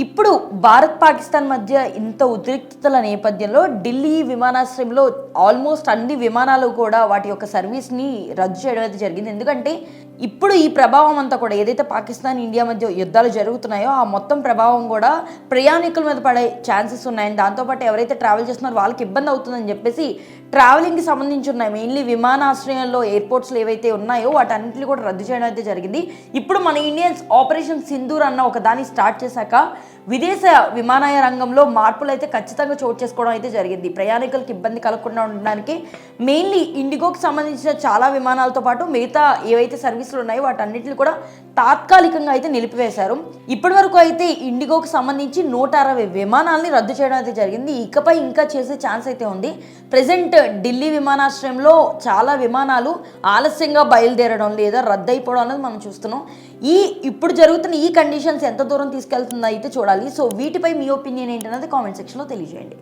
ఇప్పుడు భారత్ పాకిస్తాన్ మధ్య ఇంత ఉద్రిక్తతల నేపథ్యంలో ఢిల్లీ విమానాశ్రయంలో ఆల్మోస్ట్ అన్ని విమానాలు కూడా వాటి యొక్క సర్వీస్ని రద్దు చేయడం అయితే జరిగింది. ఎందుకంటే ఇప్పుడు ఈ ప్రభావం అంతా కూడా ఏదైతే పాకిస్తాన్ ఇండియా మధ్య యుద్ధాలు జరుగుతున్నాయో ఆ మొత్తం ప్రభావం కూడా ప్రయాణికుల మీద పడే ఛాన్సెస్ ఉన్నాయని, దాంతోపాటు ఎవరైతే ట్రావెల్ చేస్తున్నారో వాళ్ళకి ఇబ్బంది అవుతుందని చెప్పేసి ట్రావెలింగ్కి సంబంధించి ఉన్నాయి మెయిన్లీ విమానాశ్రయంలో ఎయిర్పోర్ట్స్లో ఏవైతే ఉన్నాయో వాటన్నింటినీ కూడా రద్దు చేయడం అయితే జరిగింది. ఇప్పుడు మన ఇండియన్స్ ఆపరేషన్ సింధూర్ అన్న ఒక దాన్ని స్టార్ట్ చేశాక విదేశ విమానయాన రంగంలో మార్పులు అయితే ఖచ్చితంగా చోటు చేసుకోవడం అయితే జరిగింది. ప్రయాణికులకు ఇబ్బంది కలగకుండా ఉండడానికి మెయిన్లీ ఇండిగోకి సంబంధించిన చాలా విమానాలతో పాటు మిగతా ఏవైతే సర్వీసులు ఉన్నాయో వాటన్నిటిని కూడా తాత్కాలికంగా అయితే నిలిపివేశారు. ఇప్పటి వరకు అయితే ఇండిగోకి సంబంధించి 160 విమానాలని రద్దు చేయడం అయితే జరిగింది. ఇకపై ఇంకా చేసే ఛాన్స్ అయితే ఉంది. ప్రెజెంట్ ఢిల్లీ విమానాశ్రయంలో చాలా విమానాలు ఆలస్యంగా బయలుదేరడం లేదా రద్దు అయిపోవడం అనేది మనం చూస్తున్నాం. ఇప్పుడు జరుగుతున్న ఈ కండిషన్స్ ఎంత దూరం తీసుకెళ్తుందో అయితే చూడాలి. సో వీటిపై మీ ఒపీనియన్ ఏంటన్నది కామెంట్ సెక్షన్లో తెలియజేయండి.